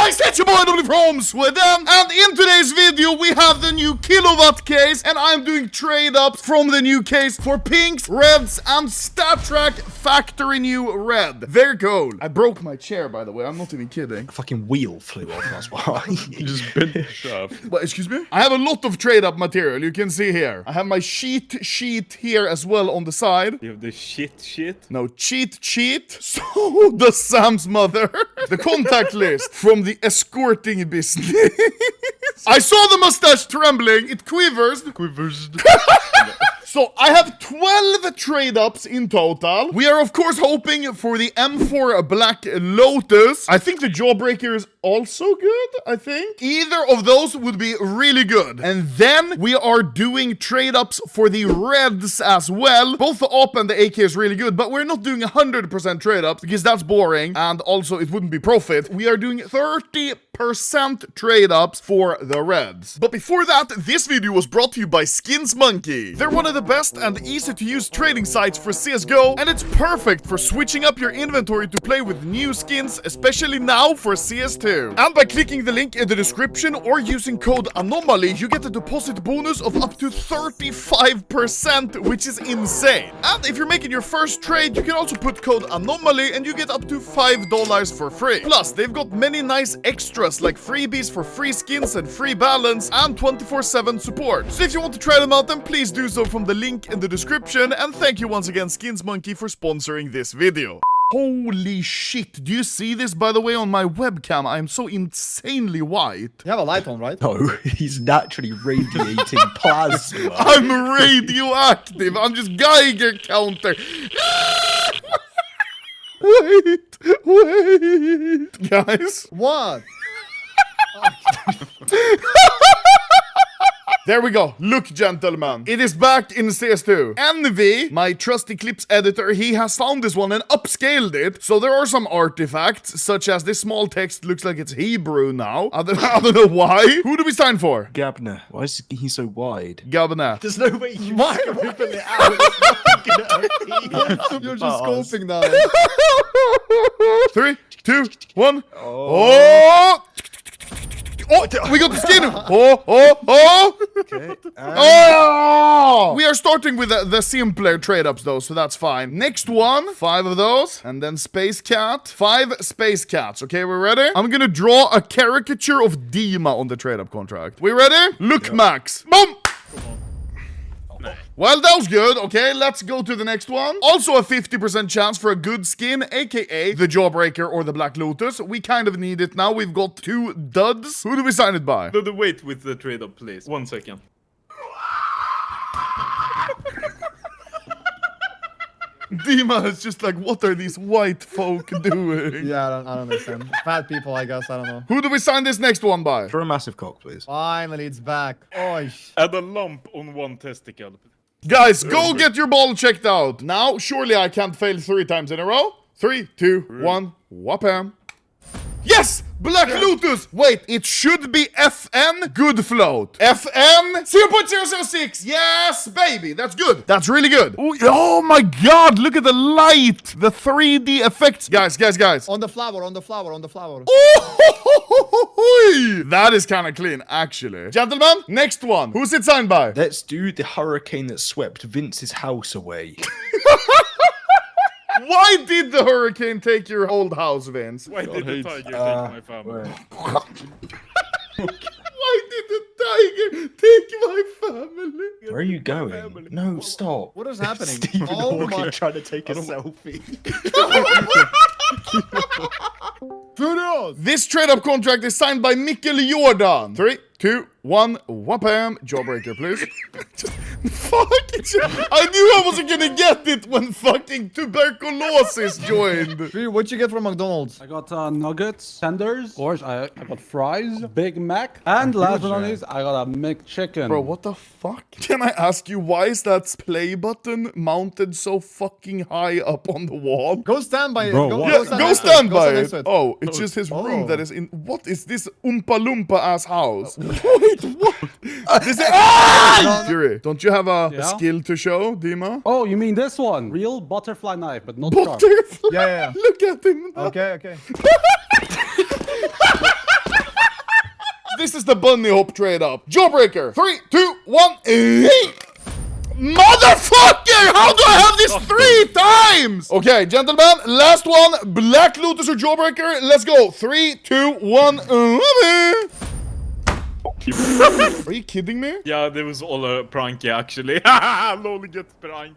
guys, it's your boy Anomaly from Sweden, and in today's video we have the new Kilowatt case, and I'm doing trade-ups from the new case for pinks, reds, and Stattrak factory new red. Very cool. I broke my chair, by the way, I'm not even kidding. A fucking wheel flew off, that's why. You just bent stuff. What, excuse me? I have a lot of trade-up material, you can see here. I have my sheet here as well on the side. You have the shit. No, cheat. So does Sam's mother. The contact list from the escorting business. I saw the mustache trembling. It quivers. So I have 12 trade-ups in total. We are of course hoping for the M4 Black Lotus. I think the Jawbreaker is also good, I think. Either of those would be really good. And then we are doing trade-ups for the reds as well. Both the op and the AK is really good, but we're not doing 100% trade-ups because that's boring. And also it wouldn't be profit. We are doing 30% trade-ups for the reds. But before that, this video was brought to you by SkinsMonkey. They're one of the best and easy to use trading sites for CSGO, and it's perfect for switching up your inventory to play with new skins, especially now for CS2. And by clicking the link in the description or using code Anomaly, you get a deposit bonus of up to 35%, which is insane. And if you're making your first trade, you can also put code Anomaly and you get up to $5 for free. Plus, they've got many nice extras like freebies for free skins and free balance and 24/7 support. So if you want to try them out, then please do so from the link in the description, and thank you once again SkinsMonkey for sponsoring this video. Holy shit, do you see this by the way on my webcam? I am so insanely white. You have a light on, right? No, he's naturally radiating plasma. I'm radioactive, I'm just Geiger counter. Wait, guys. What? There we go. Look, gentlemen. It is back in CS2. Envy, my trusty clips editor, he has found this one and upscaled it. So there are some artifacts, such as this small text looks like it's Hebrew now. I don't know why. Who do we sign for? Gabner. Why is he so wide? Gabna. There's no way you can ripple it out. It's nothing gonna hurt. You're just scoping now. 3, 2, 1. Oh! Oh, we got the skin! Oh! Okay. Oh! We are starting with the simpler trade-ups though, so that's fine. Next one, 5 of those, and then Space Cat. 5 Space Cats, okay, we're ready? I'm gonna draw a caricature of Dima on the trade-up contract. We ready? Look, Max. Boom! Well, that was good. Okay, let's go to the next one. Also a 50% chance for a good skin, aka the Jawbreaker or the Black Lotus. We kind of need it now. We've got 2 duds. Who do we sign it by? The wait with the trade up, please. 1 second. Dima is just like, what are these white folk doing? Yeah, I don't understand. Fat people, I guess. I don't know. Who do we sign this next one by? Draw a massive cock, please. Finally, it's back. Oh, Add a lump on 1 testicle. Guys, go get your ball checked out. Now, surely I can't fail 3 times in a row. 3, 2, 1, whapam. Yes! Black Lotus! Wait, it should be FN good float. FN 0.006. Yes, baby. That's good. That's really good. Ooh, oh my god, look at the light. The 3D effects. Guys. on the flower. Oh, that is kind of clean, actually. Gentlemen, next one. Who's it signed by? Let's do the hurricane that swept Vince's house away. Why did the hurricane take your old house, Vince? Why did the tiger take my family? Why did the tiger take my family? Where are you going? No, stop. What is happening? Stephen Oh Hawking my- trying to take a selfie. This trade-up contract is signed by Mikkel Jordan. 3, 2, 1, whapam. Jawbreaker, please. Fuck it. I knew I wasn't gonna get it when fucking tuberculosis joined. What'd you get from McDonald's? I got nuggets, tenders, of course, I got fries, Big Mac, and last but not least, I got a McChicken. Bro, what the fuck? Can I ask you, why is that play button mounted so fucking high up on the wall? Go stand by it. Bro, Go stand by next it. to Oh, it's just his room that is in... What is this Oompa Loompa ass house? Wait, what? This is... Ah! Fury, don't you have a skill to show, Dima? Oh, you mean this one? Real butterfly knife, but not sharp. Butterfly? Yeah. Look at him. Okay. This is the bunny hop trade up. Jawbreaker. 3, 2, 1. Motherfucker! How do I have this 3 times? Okay, gentlemen, last one. Black Lotus or Jawbreaker. Let's go. 3, 2, 1. Are you kidding me? Yeah, there was all a prank actually. Lol, get prank.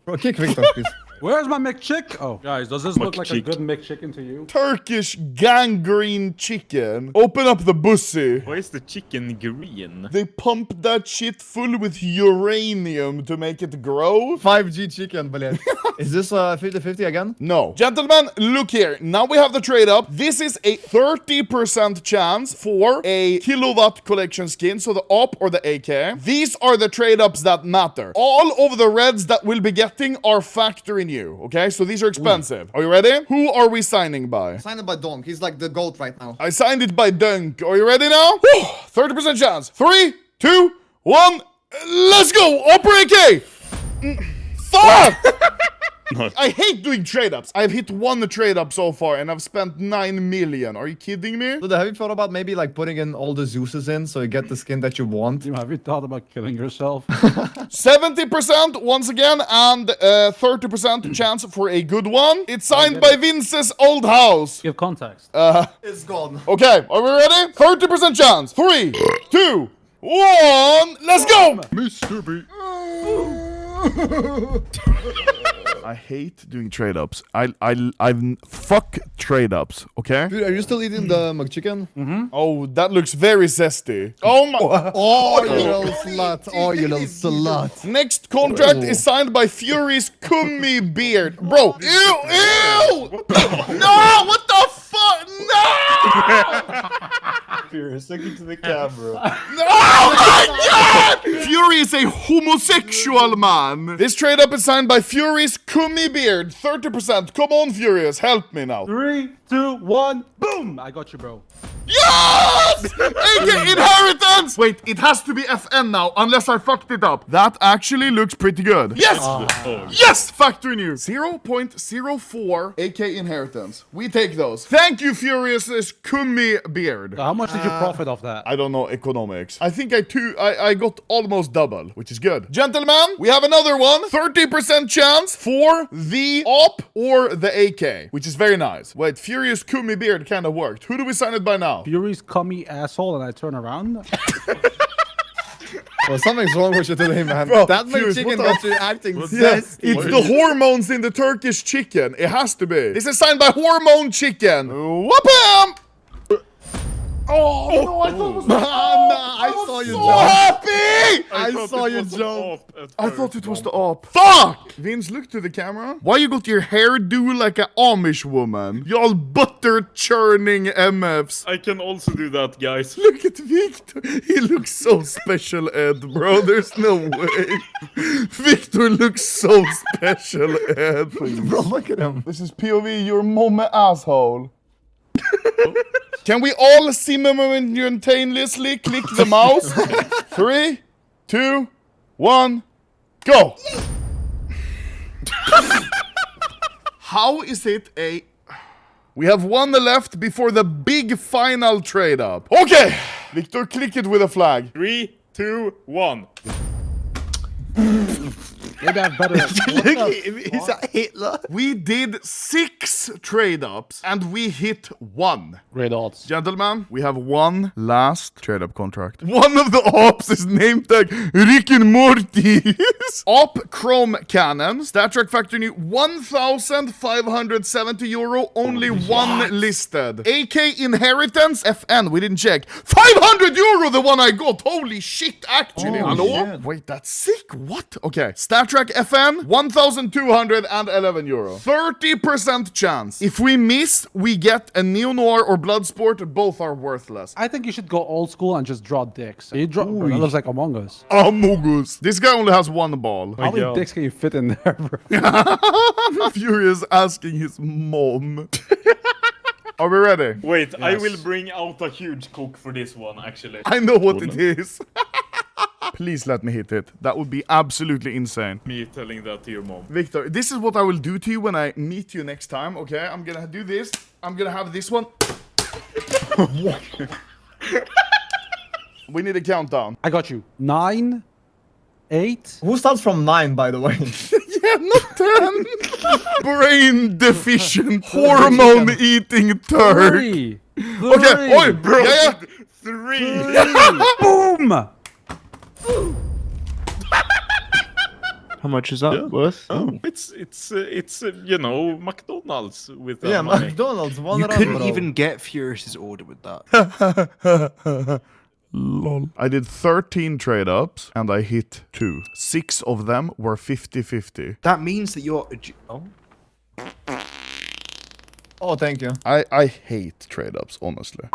Bro, kick Victor, please. Where's my McChick? Oh, guys, does this look like a good McChicken to you? Turkish gangrene chicken. Open up the pussy. Why is the chicken green? They pump that shit full with uranium to make it grow. 5G chicken, блядь. Is this 50-50 again? No. Gentlemen, look here. Now we have the trade up. This is a 30% chance for a Kilowatt collection skin, so the op or the AK. These are the trade ups that matter. All of the reds that we'll be getting are factoring you, okay? So these are expensive. Are you ready? Who are we signing by? Signed by Donk. He's like the GOAT right now. I signed it by Dunk. Are you ready now? 30% chance. 3, 2, 1. Let's go. Opera AK. Fuck! I hate doing trade-ups. I've hit 1 trade-up so far, and I've spent 9 million. Are you kidding me? Dude, have you thought about maybe like putting in all the Zeuses in so you get the skin that you want? Have you thought about killing yourself? 70% once again, and 30% chance for a good one. It's signed by Vince's old house. Give context. It's gone. Okay, are we ready? 30% chance. 3, 2, 1. Let's go! Mr. B. I hate doing trade-ups. I fuck trade-ups, okay? Dude, are you still eating the McChicken? Oh, that looks very zesty. Oh my... Oh, you little slut. Oh, you little slut. Next contract is signed by Fury's Kummi Beard. Bro, ew, ew! No, what the fuck? No! Furious, sticking to the camera. Oh my god! Fury is a homosexual man. This trade up is signed by Fury's Kummi Beard. 30%. Come on, Furious. Help me now. 3, 2, 1, boom! I got you, bro. Yes! AK inheritance! Wait, it has to be FN now, unless I fucked it up. That actually looks pretty good. Yes! Yes! Factory new. 0.04 AK inheritance. We take those. Thank you, Furious's Kummi Beard. How much did you profit off that? I don't know economics. I think I got almost double, which is good. Gentlemen, we have another one. 30% chance for the op or the AK, which is very nice. Wait, Furious Kummi Beard kind of worked. Who do we sign it by now? Fury's cummy asshole, and I turn around. Well, something's wrong with you today, man. Bro, that Furious, McChicken what got you acting Yeah, zesty. it's the hormones in the Turkish chicken. It has to be. This is signed by Hormone Chicken. Whoop-am! Oh, no, I thought it was... I saw you so jump. happy! I saw you jump. I thought it was the op. Fuck! Vince, look to the camera. Why you got your hair do like a Amish woman? You all butter churning MFs. I can also do that, guys. Look at Victor. He looks so special ed, bro. There's no way. Victor looks so special ed. Bro, look at him. This is POV, your mom asshole. Can we all simultaneously click the mouse? 3, 2, 1, go! How is it a... We have 1 left before the big final trade-up. Okay! Victor, click it with a flag. 3, 2, 1. Maybe I have better. He's a Hitler. We did 6 trade-ups and we hit 1. Great odds. Gentlemen, we have 1 last trade-up contract. One of the ops is name tag Rick and Morty. Op Chrome Cannon. Stattrak Factory new 1,570 euro. Only 1 listed. AK Inheritance FN. We didn't check. 500 euro the one I got. Holy shit, actually. Oh, Hello? shit. Wait, that's sick. What? Okay. Stattrak FN. 1,211 euro. 30% chance. If we miss, we get a Neo Noir or Bloodsport. Both are worthless. I think you should go old school and just draw dicks. You draw. Bro, that looks like Among Us. Amogus. This guy only has 1 ball. How many God. dicks can you fit in there, bro? Furious asking his mom. Are we ready? Wait, I will bring out a huge cook for this one, actually. I know what it is. Please let me hit it. That would be absolutely insane. Me telling that to your mom. Victor, this is what I will do to you when I meet you next time, okay? I'm gonna do this. I'm gonna have this one. We need a countdown. I got you. 9, 8. Who starts from 9, by the way? Yeah, not 10. Brain deficient, hormone eating turd. 3. Okay, oi, bro. Yeah, yeah. 3. Boom! How much is that worth? Oh, it's you know, McDonald's with Yeah, money. McDonald's. One You run, couldn't bro. even get Furious's order with that. Lol. I did 13 trade ups and I hit 2. 6 of them were 50-50. That means that you're. Oh. Oh, thank you. I hate trade ups, honestly.